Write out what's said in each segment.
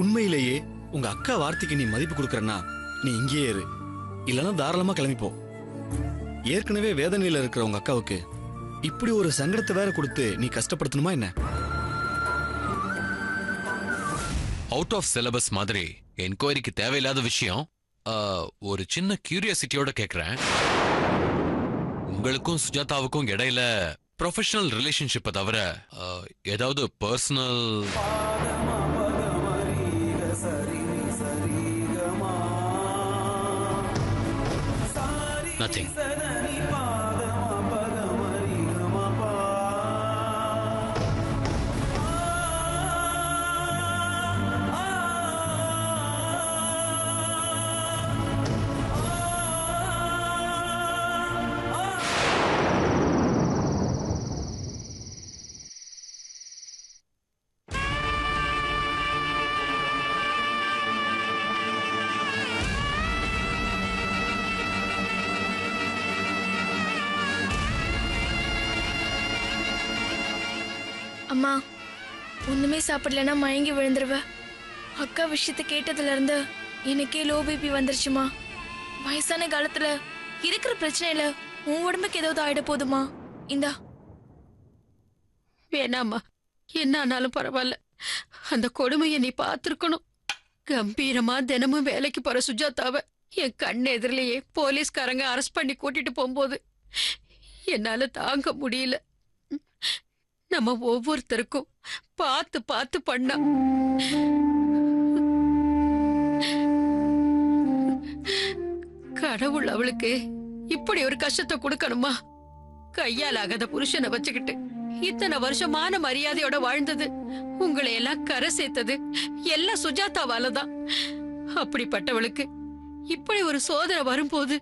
உண்மையிலேயே உங்க அக்கா வார்த்தைக்கு நீ மதிப்பு கொடுக்கறன்னா நீ இங்கேயே இரு, இல்லைன்னா தாராளமா கிளம்பிப்போ. ஏற்கனவே வேதனையில இருக்கிற உங்க அக்காவுக்கு இப்படி ஒரு சங்கடத்தை வேற கொடுத்து நீ கஷ்டப்படுத்தணுமா என்ன? அவுட் ஆஃப் சிலபஸ் மாதிரி என்கொயரிக்கு தேவையில்லாத விஷயம். ஒரு சின்ன கியூரியாசிட்டியோட கேக்குறேன், உங்களுக்கும் சுஜாதாவுக்கும் இடையில ப்ரொஃபஷனல் ரிலேஷன்ஷிப்பை தவிர ஏதாவது பர்சனல்? நத்திங். அம்மா, ஒண்ணுமே சாப்பிடலன்னா மயங்கி விழுந்துருவ. அக்கா விஷயத்த கேட்டதுல இருந்து எனக்கே லோ பிபி வந்துருச்சுமா. வயசான காலத்துல இருக்கிற பிரச்சனையில உன் உடம்புக்கு ஏதாவது ஆயிட போதுமா? இந்தா. வேணாமா, என்ன ஆனாலும் பரவாயில்ல. அந்த கொடுமையை நீ பார்த்திருக்கணும். கம்பீரமா தினமும் வேலைக்கு போற சுஜாதாவை என் கண் எதிரிலேயே போலீஸ்காரங்க அரெஸ்ட் பண்ணி கூட்டிட்டு போகும்போது என்னால தாங்க முடியல. நம்ம ஒவ்வொருத்தருக்கும் பார்த்து பார்த்து பண்ணா. கடவுள் அவளுக்கு இப்படி ஒரு கஷ்டத்தை கொடுக்கணுமா? கையால் ஆகாத புருஷனை வச்சுக்கிட்டு இத்தனை வருஷமான மரியாதையோட வாழ்ந்தது, உங்களை எல்லாம் கரை சேர்த்தது எல்லாம் சுஜாதாவாலதான். அப்படிப்பட்டவளுக்கு இப்படி ஒரு சோதனை வரும்போது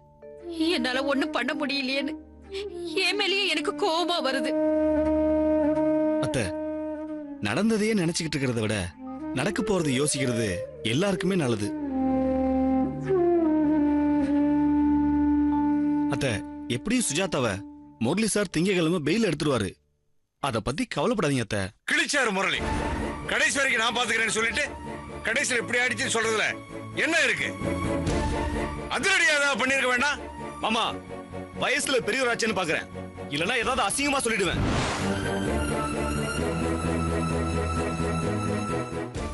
என்னால ஒண்ணும் பண்ண முடியலையேன்னு என் மேலேயே எனக்கு கோபமா வருது. அத்தை, நடந்ததையே நினைச்சுக்கிட்டு இருக்கிறத விட நடக்க போறது யோசிக்கிறது எல்லாருக்குமே நல்லது. அத்தை, எப்படியும் சுஜாதாவ முரளி சார் திங்கக்கிழமை பெயில் எடுத்துருவாரு. அத பத்தி கவலைப்படாதீங்க அத்தை. கிழிச்சாரு முரளி. கடைசி வரைக்கும் நான் பாத்துக்கிறேன்னு சொல்லிட்டு கடைசியில் இப்படி ஆயிடுச்சுன்னு சொல்றதுல என்ன இருக்கு? அதிரடியா ஏதாவது பண்ணிருக்க வேண்டாம். மாமா, வயசுல பெரியவராச்சேன்னு பாக்குறேன், இல்லனா ஏதாவது அசிங்கமா சொல்லிடுவேன்.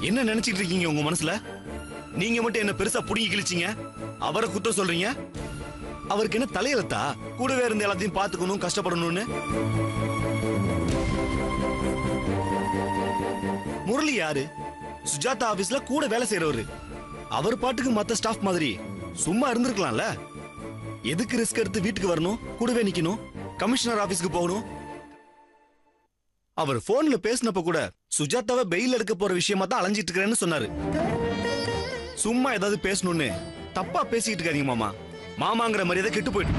என்ன நினைச்சிட்டு இருக்கீங்க உங்க மனசுல? நீங்க மட்டும் என்ன பெருசா புடுங்கி கிழிச்சீங்க, அவரை குத்தம் சொல்றீங்க. அவருக்கு என்ன தலையெழுத்தா கூடவே இருந்து எல்லாத்தையும் பாத்துக்கணும், கஷ்டப்படணும்னு? முரளி யாரு? சுஜாதா ஆபீஸ்ல கூட வேலை செய்யறவரு. அவர் பாட்டுக்கு மத்த ஸ்டாஃப் மாதிரி சும்மா இருந்திருக்கலாம்ல. எதுக்கு ரிஸ்க் எடுத்து வீட்டுக்கு வரணும், கூடவே நிக்கணும், கமிஷனர் ஆபீஸ்க்கு போகணும்? அவர் போன்ல பேசினப்ப கூட சுஜாதாவை பெயில் எடுக்க போற விஷயமா தான் அலைஞ்சிட்டு இருக்கிறேன்னு சொன்னாரு. சும்மா ஏதாவது பேசணும்னு தப்பா பேசிக்கிட்டு இருக்காதீங்க மாமா. மாமாங்கிற மரியாதை கெட்டு போயிட்டு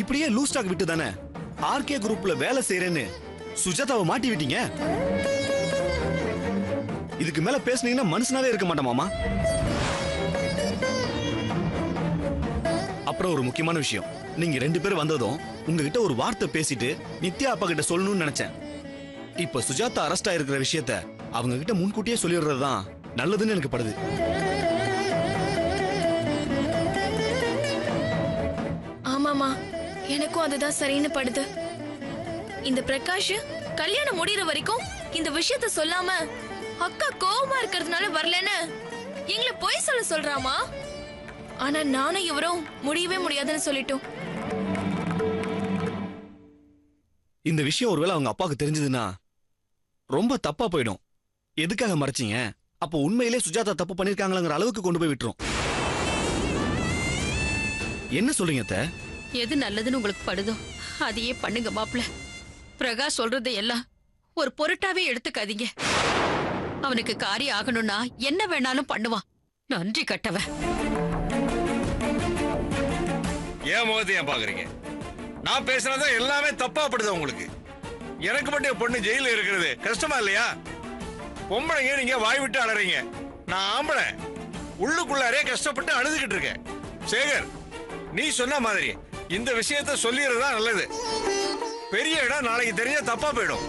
இப்படியே லூஸ் டாக் விட்டு தானே ஆர்கே குரூப்ல வேலை செய்யறேன்னு சுஜாதாவை மாட்டி விட்டீங்க. இதுக்கு மேல பேசுனீங்கன்னா மனுஷனாவே இருக்க மாட்டேன் மாமா. அப்புறம் ஒரு முக்கியமான விஷயம், நீங்க 2 பேரும் வந்ததும் உங்ககிட்ட ஒரு வார்த்தை பேசிட்டு நித்யா அப்பா கிட்ட சொல்லணும்னு நினைச்சேன். இப்ப சுஜாதா அரெஸ்ட் ஆயிருக்கிற விஷயத்த அவங்க கிட்ட முன்கூட்டியே சொல்லிடுறதுதான் நல்லதுன்னு எனக்கு படுது. ஆமாமா, எனக்கும் அதுதான் சரின்னு படுது. இந்த பிரகாஷ் கல்யாணம் முடியற வரைக்கும் இந்த விஷயத்த சொல்லாம அக்கா கோவமா இருக்கிறதுனால வரலன்னு எங்களை பொய் சொல்றாமா. ஆனா நானும் இவரும் முடியவே முடியாதுன்னு சொல்லிட்டோம். இந்த விஷயம் ஒருவேளை அவங்க அப்பாவுக்கு தெரிஞ்சதுன்னா ரொம்ப தப்பா போயிடும். எதுக்காக மறைச்சீங்க? அப்போ உண்மையிலே சுஜாதா தப்பு பண்ணிருக்காங்களாங்கிற அளவுக்கு கொண்டு போய் விட்டுரும். என்ன சொல்றீங்க அத்தை? எது நல்லதுன்னு உங்களுக்கு படுதோ அதையே பண்ணுங்க மாப்பிள்ள. பிரகாஷ் சொல்றது எல்லாம் ஒரு பொருட்டாவே எடுத்துக்காதீங்க. அவனுக்கு காரியம் ஆகணும்னா என்ன வேணாலும் பண்ணுவான். நன்றி கட்டவன். ஏன் முகத்தை ஏன் பாக்குறீங்க? நான் பேசுனதா எல்லாமே தப்பா படுது உங்களுக்கு. எனக்கு மட்டும் என் பொண்ணு ஜெயில இருக்கிறது கஷ்டமா இல்லையா? பொம்பளைங்க நீங்க வாய் விட்டு அலறீங்க, நான் ஆம்பளை உள்ளுக்குள்ளாரே கஷ்டப்பட்டு அழுதுகிட்டு இருக்கேன். சேகர், நீ சொன்ன மாதிரி இந்த விஷயத்த சொல்லிடுறதா நல்லது. பெரிய இடம் நாளைக்கு தெரிஞ்சா தப்பா போயிடும்.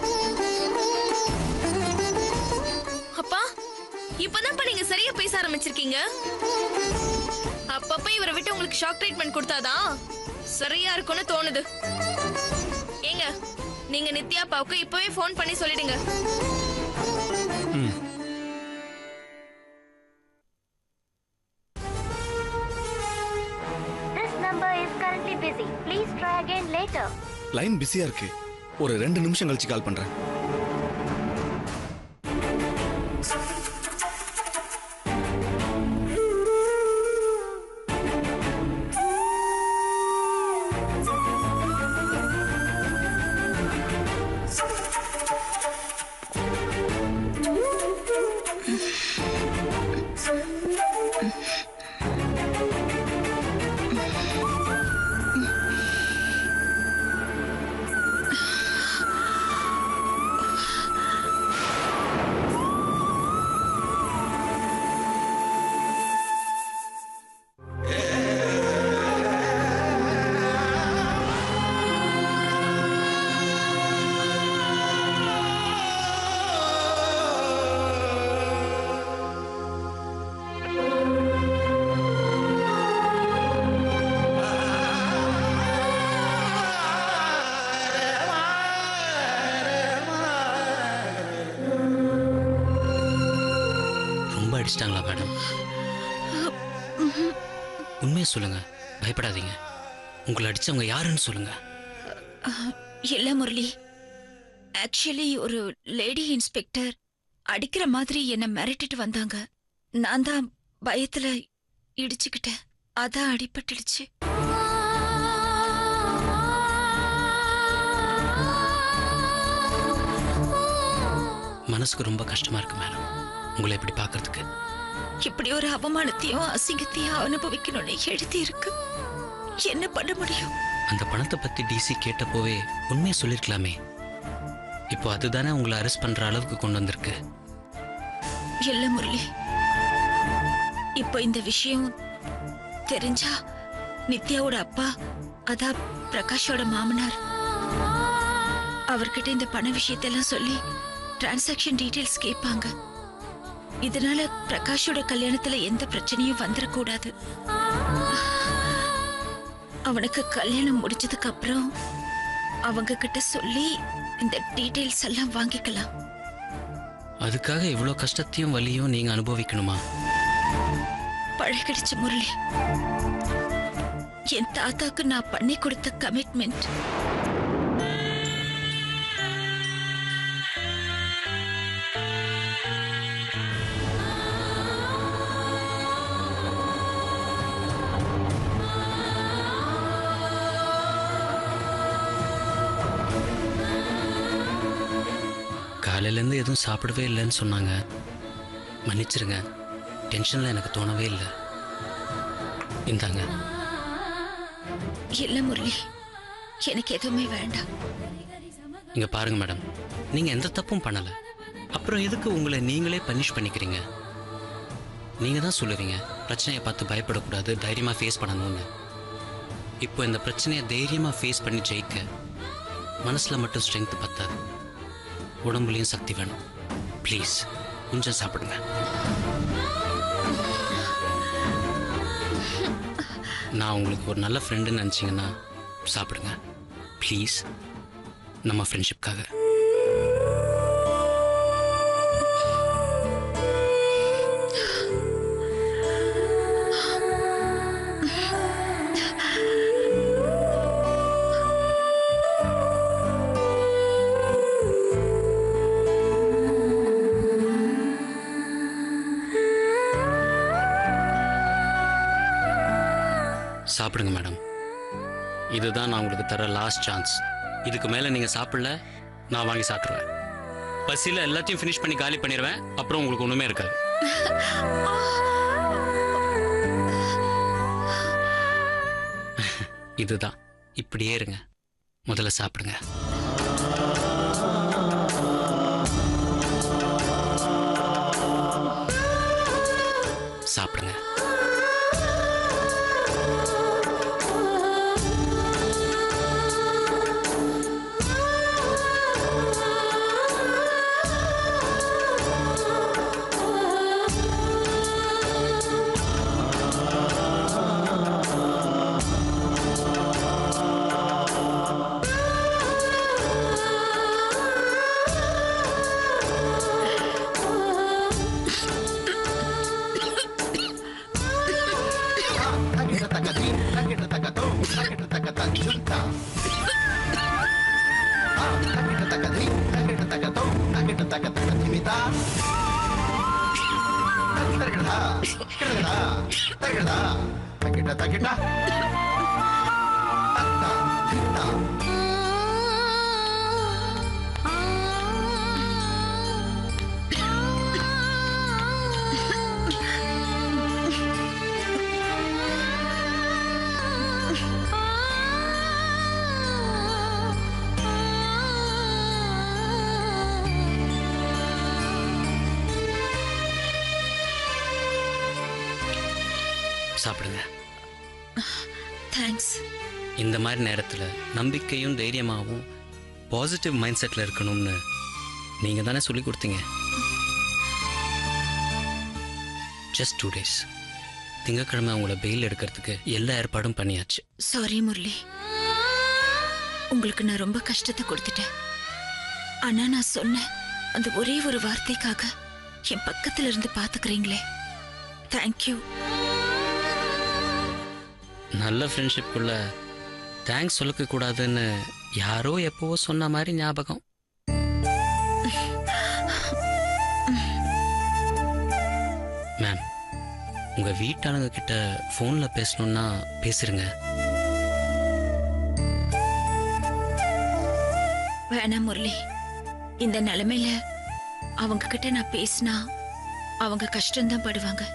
இப்பதான் நீங்க சரியா பேச ஆரம்பிச்சிருக்கீங்க. அப்பப்ப இவரை விட்டு உங்களுக்கு ஷாக் ட்ரீட்மெண்ட் கொடுத்தாதான் சரியா இருக்கும்னு தோணுது. ஏங்க, நீங்க நித்யா அப்பாவுக்கு இப்பவே ஃபோன் பண்ணி சொல்லிடுங்க. This number is currently busy. Please try again later. Line பிஸியா இருக்கு. ஒரு 2 நிமிஷம் கழிச்சு கால் பண்றேன். அடிச்சிட்டாங்களா மேடம்? உண்மையை சொல்லுங்க, பயப்படாதீங்க. உங்களை அடிச்சவங்க யாருன்னு சொல்லுங்க. இல்ல முரளி, ஆக்சுவலி ஒரு லேடி இன்ஸ்பெக்டர் அடிக்கிற மாதிரி என்ன மிரட்டிட்டு வந்தாங்க. நான் தான் பயத்துல இடிச்சுக்கிட்டேன், அதான் அடிபட்டுடுச்சு. மனசுக்கு ரொம்ப கஷ்டமா இருக்கு மேடம் உங்களை இப்படி பார்க்கிறதுக்கு. இப்படி ஒரு அவமானத்தையும் அசிங்கத்தையும் அனுபவிக்கணும்னு எழுதி இருக்கு. என்ன பண்ண முடியும்? அந்த பணத்தை பத்தி டிசி கேட்டப்போவே உண்மையை சொல்லிருக்கலாமே. இப்போ அதுதானே உங்களை அரெஸ்ட் பண்ற அளவுக்கு கொண்டு வந்திருக்கு. இல்ல முரளி, இப்போ இந்த விஷயம் தெரிஞ்சா நித்யாவோட அப்பா, அதான் பிரகாஷோட மாமனார், அவர்கிட்ட இந்த பண விஷயத்தெல்லாம் சொல்லி டிரான்சாக்ஷன் டீடைல்ஸ் கேட்பாங்க. இதனால பிரகாஷோட கல்யாணத்துல எந்த பிரச்சனையும் வந்துடக்கூடாது. அவனுக்கு கல்யாணம் முடிச்சதுக்கு அப்புறம் அவங்க கிட்ட சொல்லி இந்த டீடைல்ஸ் எல்லாம் வாங்கிக்கலாம். அதுக்காக இவ்வளவு கஷ்டத்தையும் வலியும் நீங்க அனுபவிக்கணுமா? பழகிடுச்சு முரளி. என் தாத்தாக்கு நான் பண்ணி கொடுத்த கமிட்மெண்ட். காலையிலேருந்து எதுவும் சாப்பிடவே இல்லைன்னு சொன்னாங்க. மன்னிச்சிருங்க, டென்ஷனில் எனக்கு தோணவே இல்லை. இந்தாங்க. இல்ல முரளி, எனக்கு எதுவுமே வேண்டாம். இங்க பாருங்க மேடம், நீங்க எந்த தப்பும் பண்ணல. அப்புறம் எதுக்கு உங்களை நீங்களே பனிஷ் பண்ணிக்கிறீங்க? நீங்க தான் சொல்லுவீங்க பிரச்சனையை பார்த்து பயப்படக்கூடாது, தைரியமா ஃபேஸ் பண்ணணும்னு. இப்போ இந்த பிரச்சனையை தைரியமா ஃபேஸ் பண்ணி ஜெயிக்க மனசுல மட்டும் ஸ்ட்ரென்த் பத்தாது, உடம்புலையும் சக்தி வேணும். ப்ளீஸ் கொஞ்சம் சாப்பிடுங்க. நான் உங்களுக்கு ஒரு நல்ல ஃப்ரெண்டுன்னு நினச்சிங்கன்னா சாப்பிடுங்க ப்ளீஸ், நம்ம ஃப்ரெண்ட்ஷிப்காக. சாப்பிடுங்க மேடம், இதுதான் நான் உங்களுக்கு தர லாஸ்ட் சான்ஸ். இதுக்கு மேலே நீங்கள் சாப்பிடல, நான் வாங்கி சாப்பிட்ருவேன். பசியில் எல்லாத்தையும் ஃபினிஷ் பண்ணி காலி பண்ணிடுவேன். அப்புறம் உங்களுக்கு ஒன்றுமே இருக்காது. இதுதான், இப்படியே இருங்க. முதல்ல சாப்பிடுங்க. சாப்பிடுங்க. தக்க தக்க திமிதா தரகடா தரகடா தரகடா தக்கிட்ட தக்கிட்ட தத்தா தித்தா சாப்பிடுங்க. தேங்க்ஸ். இந்த மாதிரி நேரத்தில் நம்பிக்கையும் தைரியமாகவும் பாசிட்டிவ் மைண்ட் செட்டில் இருக்கணும்னு நீங்கள் தானே சொல்லி கொடுத்தீங்க. Just 2 days. திங்கக்கிழமை அவங்கள பெயில் எடுக்கிறதுக்கு எல்லா ஏற்பாடும் பண்ணியாச்சு. சாரி முரளி, உங்களுக்கு நான் ரொம்ப கஷ்டத்தை கொடுத்துட்டேன். ஆனா நான் சொன்ன அந்த ஒரே ஒரு வார்த்தைக்காக என் பக்கத்துல இருந்து பாத்துக்கிறீங்களே, தேங்க்யூ. நல்ல ஃப்ரெண்ட்ஷிப்புக்குள்ள தேங்க்ஸ் சொல்லக்க கூடாதுன்னு யாரோ எப்போவோ சொன்ன மாதிரி ஞாபகம். மேம், உங்க வீட்டாளுங்க கிட்ட ஃபோன்ல பேசணும்னா பேசுறங்க. வேணாம் முரளி, இந்த நிலைமையில அவங்க கிட்ட நான் பேசினா அவங்க கஷ்டம்தான் படுவாங்க.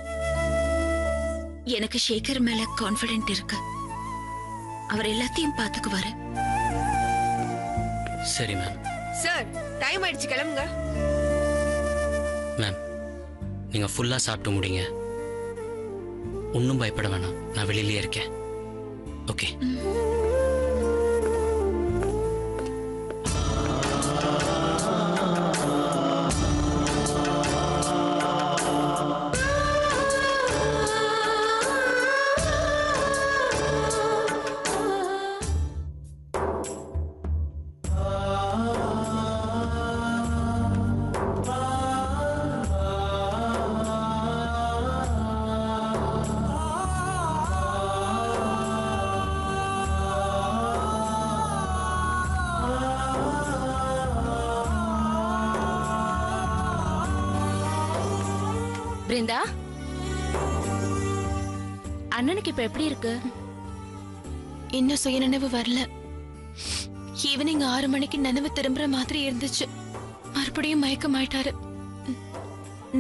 எனக்கு சேகர் மேல கான்ஃபிடென்ட் இருக்கு. அவர் எல்லாத்தையும் பாத்துக்குவாரு. சரி மேம். சார், டைம் ஆயிடுச்சு, கிளம்புங்க. மேம், நீங்க ஃபுல்லா சாப்பிட்டு முடிங்க. ஒன்றும் பயப்பட வேணாம், நான் வெளியிலேயே இருக்கேன். ஓகே. பிருந்தா, அண்ணனுக்கு இப்ப எப்படி இருக்கு? இன்னும் சுயநினைவு வரல. ஈவினிங் 6 மணிக்கு நினைவு திரும்புற மாதிரி இருந்துச்சு. மறுபடியும் மயக்கமாயிட்டாரு.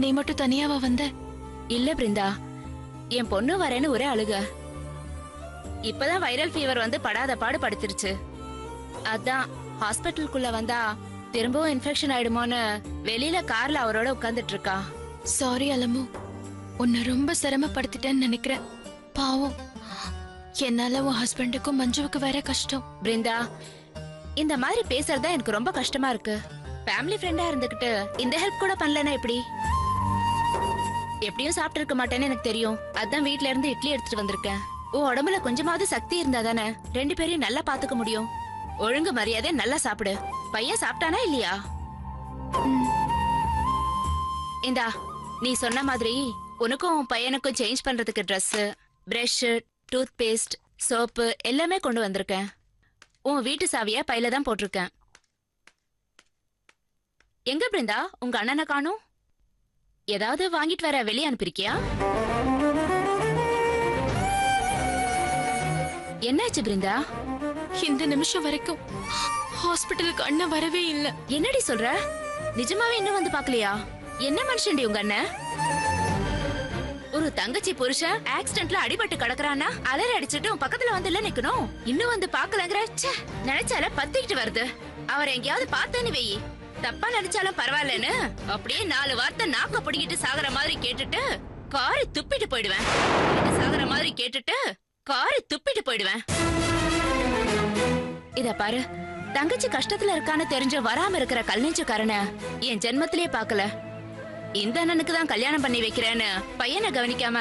நீ மட்டும் தனியாவா வந்த? இல்ல பிருந்தா, என் பொண்ணு வரேன்னு ஒரே அழுக. இப்பதான் வைரல் ஃபீவர் வந்து படாத பாடு படுத்துருச்சு. அதான் ஹாஸ்பிட்டலுக்குள்ள வந்தா திரும்பவும் இன்ஃபெக்ஷன் ஆயிடுமோன்னு வெளியில கார்ல அவரோட உட்கார்ந்துட்டு இருக்கா. சாரி அலமு, உன்னை ரொம்ப சிரமப்படுத்திட்டேன்னு நினைக்கிறேன். பாவம், என்னால உன் ஹஸ்பண்டுக்கும் மஞ்சுவுக்கு வேற கஷ்டம். பிருந்தா, இந்த மாதிரி பேசுறதா எனக்கு ரொம்ப கஷ்டமா இருக்கு. ஃபேமிலி ஃப்ரெண்டா இருந்துகிட்டு இந்த ஹெல்ப் கூட பண்ணலனா எப்படி? எப்படியும் சாப்பிட்டு இருக்க மாட்டேன்னு எனக்கு தெரியும். அதான் வீட்ல இருந்து இட்லி எடுத்துட்டு வந்திருக்கேன். உன் உடம்புல கொஞ்சமாவது சக்தி இருந்தா தானே 2 பேரையும் நல்லா பாத்துக்க முடியும். ஒழுங்கு மரியாதை நல்லா சாப்பிடு. பையன் சாப்பிட்டானா இல்லையா? இந்தா, நீ சொன்ன மாதிரி உனக்கும் உன் பையனுக்கும் சேஞ்ச் பண்றதுக்கு dress, brush, toothpaste, soap எல்லாமே கொண்டு வந்திருக்கேன். உன் வீட்டு சாவிய பையில தான் போட்டிருக்கேன். எங்க பிருந்தா, உங்க அண்ணனை காணோம்? ஏதாவது வாங்கிட்டு வர வெளியே அனுப்பிருக்கியா? என்னாச்சு பிருந்தா? இந்த நிமிஷம் வரைக்கும் ஹாஸ்பிட்டலுக்கு அண்ணன் வரவே இல்ல. என்னடி சொல்ற? நிஜமாவே இன்னும் வந்து பாக்கலையா? என்ன மனுஷன்டி உங்க அண்ணன்? ஒரு தங்கச்சி புருஷன் ஆக்சிடென்ட்ல அடிபட்டு கிடக்குறானா அலறி அடிச்சுட்டு உன் பக்கத்துல வந்து இல்ல நிக்கணும். இன்னும் வந்து பாக்கலங்கிற நினைச்சால பத்திக்கிட்டு வருது. அவர் எங்கேயாவது பார்த்தேன்னு வெயி, தப்பா நினைச்சாலும் பரவாயில்லன்னு அப்படியே 4 வார்த்தை நாக்க பிடிக்கிட்டு சாகுற மாதிரி கேட்டுட்டு காரி துப்பிட்டு போயிடுவேன். சாகுற மாதிரி கேட்டுட்டு காரி துப்பிட்டு போயிடுவேன். இத பாரு, தங்கச்சி கஷ்டத்துல இருக்கான்னு தெரிஞ்சு வராம இருக்கிற கல்நெஞ்சுக்காரன என் ஜென்மத்திலே பாக்கல. இந்த அண்ணனுக்கு தான் கல்யாணம் பண்ணி வைக்கிறேன்னு பையனை கவனிக்காம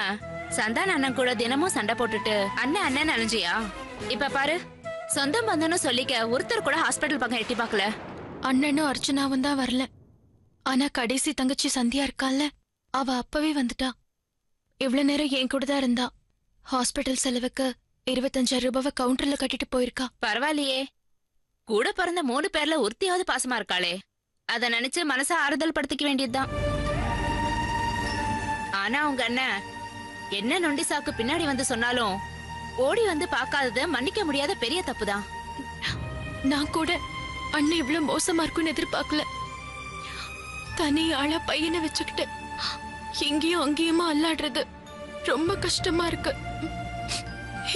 சந்தான அண்ணன் கூட தினமும் சண்டை போட்டுட்டு அண்ணன் அண்ணன் அலைஞ்சியா? இப்ப பாரு, சொந்தம் பந்தம்னு சொல்லிக்க ஒருத்தர் கூட ஹாஸ்பிட்டல் பக்கம் எட்டி பாக்கல. அண்ணனும் அர்ச்சனாவும் தான் வரல. ஆனா கடைசி தங்கச்சி சந்தியா இருக்கால, அவ அப்பவே வந்துட்டா. இவ்வளவு நேரம் என் கூட தான் இருந்தா. ஹாஸ்பிட்டல் செலவுக்கு 25,000 ரூபாவை கவுண்டர்ல கட்டிட்டு போயிருக்கா. பரவாயில்லையே, கூட பிறந்த 3 பேர்ல ஒருத்தியாவது பாசமா இருக்காளே. அத நினைச்சு மனசை ஆறுதல் படுத்திக்க வேண்டியதுதான். ஆனா உங்க அண்ணன் என்ன நொண்டி சாக்கு பின்னாடி வந்து சொன்னாலும் ஓடி வந்து பார்க்காதது மன்னிக்க முடியாத பெரிய தப்புதான். நான் கூட அண்ணன் இவ்வளவு மோசமா இருக்கும்னு எதிர்பார்க்கல. தனி ஆளா பையனை வச்சுக்கிட்டு எங்கேயும் அங்கேயுமா அல்லாடுறது ரொம்ப கஷ்டமா இருக்கு.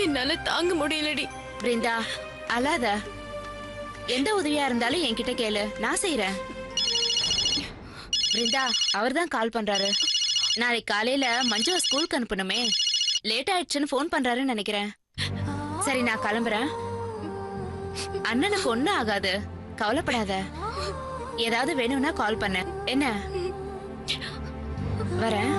என்னால தாங்க முடியலடி. பிருந்தா, அழாத. எந்த உதவியா இருந்தாலும் என்கிட்ட கேளு, நான் செய்யறேன். பிருந்தா, அவர்தான் கால் பண்றாரு. நாளைக்கு காலையில மஞ்சுவ ஸ்கூலுக்கு அனுப்பணுமே, லேட் ஆயிடுச்சுன்னு போன் பண்றாருன்னு நினைக்கிறேன். சரி, நான் கிளம்புறேன். அண்ணனுக்கு ஒண்ணும் ஆகாது, கவலைப்படாத. ஏதாவது வேணும்னா கால் பண்ண என்ன. வரேன்.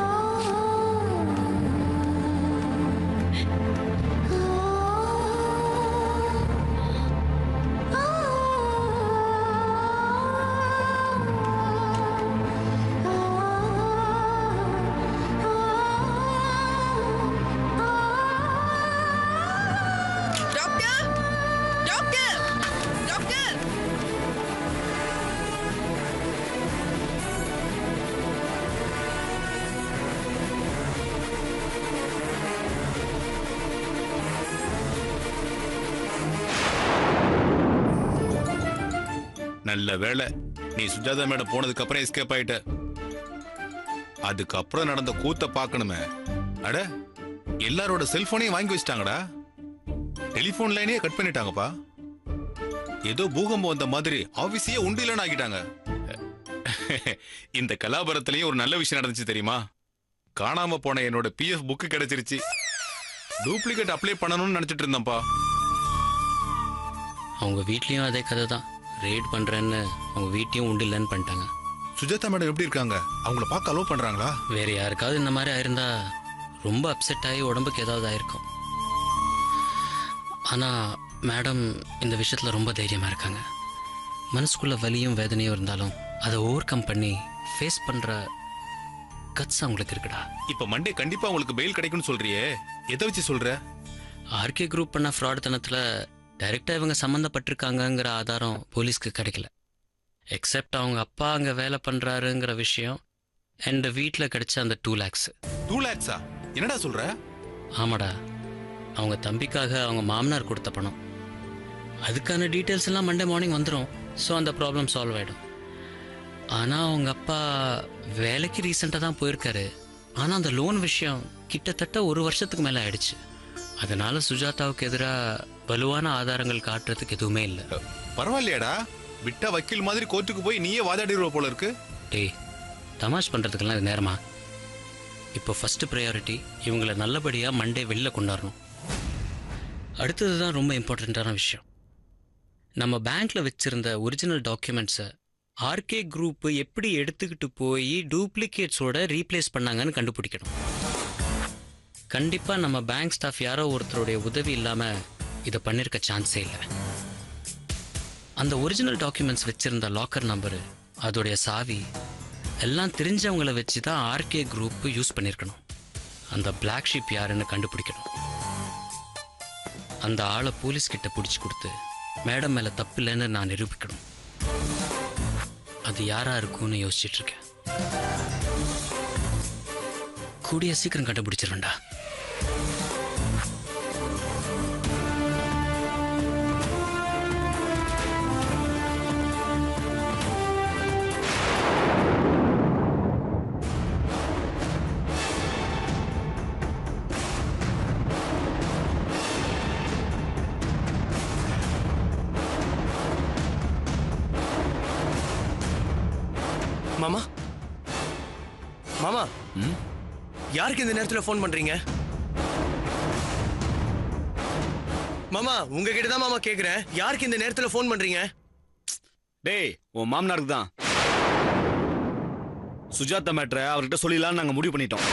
நல்ல வேளை நீ சுஜாதா மேடம் போனதுக்கு அப்புறம் எஸ்கேப் ஆயிட்ட. அதுக்கப்புறம் நடந்த கூத்த பாக்கணுமே. அட, எல்லாரோட செல்போனையும் வாங்கி வச்சிட்டாங்கடா. டெலிபோன் லைனே கட் பண்ணிட்டாங்கப்பா. ஏதோ பூகம்பம் வந்த மாதிரி ஆபீஸையே உண்டிலன்னு ஆக்கிட்டாங்க. இந்த கலாபரத்திலேயே ஒரு நல்ல விஷயம் நடந்துச்சு தெரியுமா? காணாம போன என்னோட பிஎஃப் புக்கு கிடைச்சிருச்சு. டூப்ளிகேட் அப்ளை பண்ணணும்னு நினைச்சிட்டு இருந்தேன்ப்பா. அவங்க வீட்லயும் அதே கதை தான். ரெய்ட் பண்றேன்னு அவங்க வீட்டையும் உண்டு இல்லைன்னு பண்ணிட்டாங்க. சுஜாதா மேடம் எப்படி இருக்காங்க? அவங்கள பார்க்க அலோவ் பண்றாங்களா? வேற யாருக்காவது இந்த மாதிரி ஆயிருந்தா ரொம்ப அப்செட் ஆகி உடம்புக்கு ஏதாவது ஆயிருக்கும். ஆனா மேடம் இந்த விஷயத்துல ரொம்ப தைரியமா இருக்காங்க. மனசுக்குள்ள வலியும் வேதனையும் இருந்தாலும் அதை ஓவர் கம் பண்ணி ஃபேஸ் பண்ற கட்ஸ் அவங்களுக்கு இருக்குடா. இப்ப மண்டே கண்டிப்பா உங்களுக்கு பெயில் கிடைக்கும்னு சொல்றியே, எதை வச்சு சொல்ற? ஆர்கே குரூப் பண்ண ஃப்ராட் தனத்துல டைரக்டா இவங்க சம்மந்தப்பட்டிருக்காங்கங்கிற ஆதாரம் போலீஸ்க்கு கிடைக்கல. எக்ஸப்ட் அவங்க அப்பா அங்க வேலை பண்றாருங்கிற விஷயம் அண்ட் வீட்டில் கிடைச்ச அந்த 2 lakhs. 2 lakhs-ஆ? என்னடா சொல்ற? ஆமாடா, அவங்க தம்பிக்காக அவங்க மாமனார் கொடுத்த பணம். அதுக்கான டீட்டெயில்ஸ் எல்லாம் மண்டே மார்னிங் வந்துடும். ஸோ அந்த ப்ராப்ளம் சால்வ் ஆகிடும். ஆனால் அவங்க அப்பா வேலைக்கு ரீசெண்டாக தான் போயிருக்காரு. ஆனால் அந்த லோன் விஷயம் கிட்டத்தட்ட 1 வருஷத்துக்கு மேலே ஆயிடுச்சு. அதனால சுஜாதாவுக்கு எதிராக வலுவான ஆதாரங்கள் காட்டுறதுக்கு எதுவுமே இல்லை. பரவாயில்லையாடா, விட்டா வக்கீல் மாதிரி கோர்ட்டுக்கு போய் நீயே வாதாடிடுவ போல இருக்கு. டேய், தமாஷ் பண்ணுறதுக்கெல்லாம் இது நேரமா? இப்போ ஃபர்ஸ்ட் ப்ரையாரிட்டி இவங்களை நல்லபடியாக மண்டே வெளில கொண்டாடணும். அடுத்தது தான் ரொம்ப இம்பார்ட்டண்ட்டான விஷயம். நம்ம பேங்க்கில் வச்சுருந்த ஒரிஜினல் டாக்குமெண்ட்ஸை ஆர்கே குரூப் எப்படி எடுத்துக்கிட்டு போய் டூப்ளிகேட்ஸோட ரீப்ளேஸ் பண்ணாங்கன்னு கண்டுபிடிக்கணும். கண்டிப்பாக நம்ம பேங்க் ஸ்டாஃப் யாரோ ஒருத்தருடைய உதவி இல்லாமல் இதை பண்ணியிருக்க சான்ஸே இல்லை. அந்த ஒரிஜினல் டாக்குமெண்ட்ஸ் வச்சுருந்த லாக்கர் நம்பரு, அதோடைய சாவி எல்லாம் தெரிஞ்சவங்கள வச்சு தான் ஆர்கே குரூப் யூஸ் பண்ணியிருக்கணும். அந்த பிளாக் ஷீப் யாருன்னு கண்டுபிடிக்கணும். அந்த ஆளை போலீஸ்கிட்ட பிடிச்சி கொடுத்து மேடம் மேலே தப்பு இல்லைன்னு நான் நிரூபிக்கணும். அது யாரா இருக்கும்னு யோசிச்சுட்டு இருக்கேன். கூடிய சீக்கிரம் கண்டுபிடிச்சிருவேன்டா. மாமா, மாமா, யாருக்கு இந்த நேரத்துல போன் பண்றீங்க? மாமா, உங்ககிட்ட தான் மாமா கேக்குறேன். யாருக்கு இந்த நேரத்துல போன் பண்றீங்க? டேய், உன் மாமனாருக்கு தான். சுஜாதா மேட்ரை அவர்கிட்ட சொல்லிடலாம்னு நாங்க முடிவு பண்ணிட்டோம்.